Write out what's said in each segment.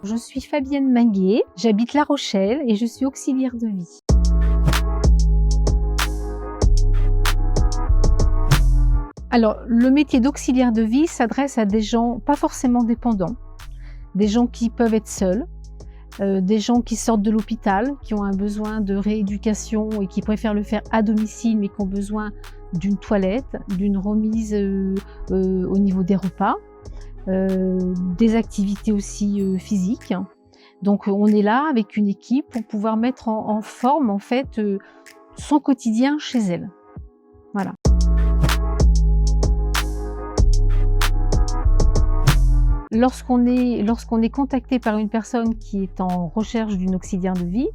Je suis Fabienne Minguet, j'habite La Rochelle et je suis auxiliaire de vie. Alors, le métier d'auxiliaire de vie s'adresse à des gens pas forcément dépendants, des gens qui peuvent être seuls, des gens qui sortent de l'hôpital, qui ont un besoin de rééducation et qui préfèrent le faire à domicile mais qui ont besoin d'une toilette, d'une remise au niveau des repas, des activités aussi physiques. Donc on est là avec une équipe pour pouvoir mettre en forme en fait son quotidien chez elle. Voilà. Lorsqu'on est contacté par une personne qui est en recherche d'une auxiliaire de vie,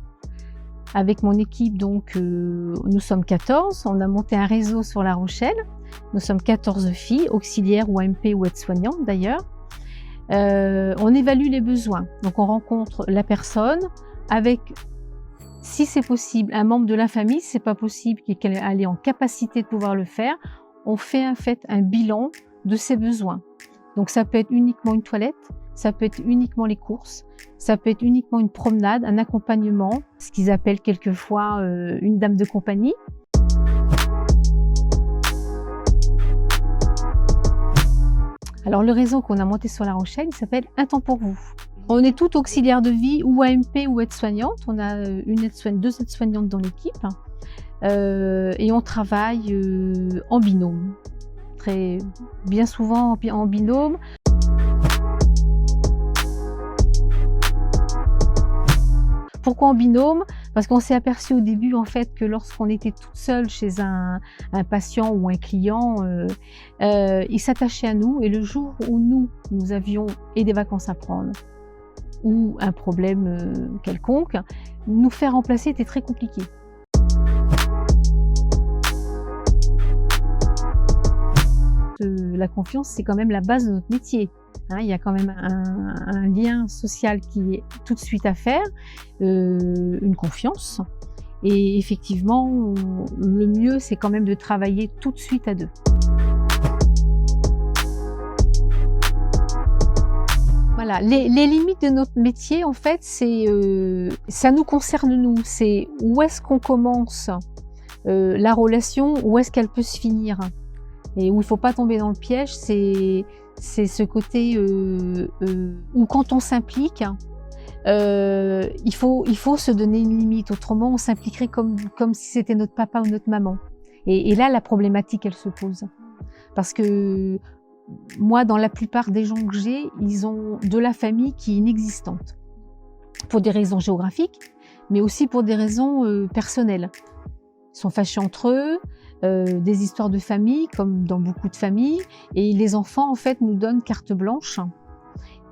avec mon équipe, donc nous sommes 14, on a monté un réseau sur La Rochelle, nous sommes 14 filles, auxiliaires ou AMP ou aides-soignantes d'ailleurs. On évalue les besoins, donc on rencontre la personne avec, si c'est possible, un membre de la famille, si c'est pas possible qu'elle est en capacité de pouvoir le faire, on fait en fait un bilan de ses besoins. Donc ça peut être uniquement une toilette, ça peut être uniquement les courses, ça peut être uniquement une promenade, un accompagnement, ce qu'ils appellent quelquefois une dame de compagnie. Alors le réseau qu'on a monté sur La Rochelle, il s'appelle Un temps pour vous. On est toutes auxiliaires de vie ou AMP ou aides-soignantes. On a deux aides-soignantes dans l'équipe et on travaille en binôme. Bien souvent en binôme. Pourquoi en binôme? Parce qu'on s'est aperçu au début en fait que lorsqu'on était toute seule chez un patient ou un client, il s'attachait à nous et le jour où nous avions des vacances à prendre ou un problème quelconque, nous faire remplacer était très compliqué. La confiance, c'est quand même la base de notre métier. Il y a quand même un lien social qui est tout de suite à faire, une confiance. Et effectivement, le mieux, c'est quand même de travailler tout de suite à deux. Voilà, les limites de notre métier, en fait, ça nous concerne nous. C'est où est-ce qu'on commence la relation, où est-ce qu'elle peut se finir. Et où il ne faut pas tomber dans le piège, c'est ce côté où quand on s'implique, il faut se donner une limite. Autrement, on s'impliquerait comme si c'était notre papa ou notre maman. Et là, la problématique, elle se pose. Parce que moi, dans la plupart des gens que j'ai, ils ont de la famille qui est inexistante. Pour des raisons géographiques, mais aussi pour des raisons personnelles. Ils sont fâchés entre eux, des histoires de famille, comme dans beaucoup de familles, et les enfants, en fait, nous donnent carte blanche.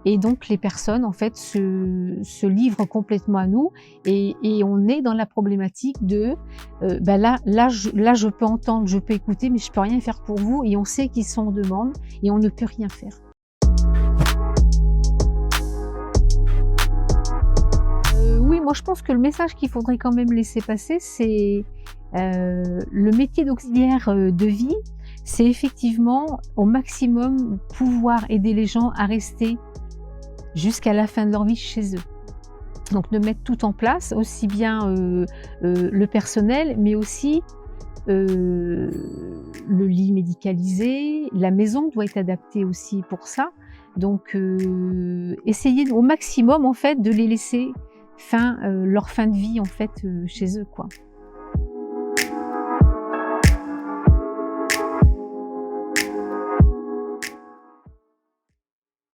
Et donc, les personnes, en fait, se livrent complètement à nous, et on est dans la problématique de, là, je peux entendre, je peux écouter, mais je peux rien faire pour vous, et on sait qu'ils sont en demande, et on ne peut rien faire. Oui, moi, je pense que le message qu'il faudrait quand même laisser passer, c'est le métier d'auxiliaire de vie, c'est effectivement au maximum pouvoir aider les gens à rester jusqu'à la fin de leur vie chez eux. Donc de mettre tout en place, aussi bien le personnel, mais aussi le lit médicalisé, la maison doit être adaptée aussi pour ça. Donc essayer au maximum en fait de les laisser leur fin de vie en fait chez eux, quoi.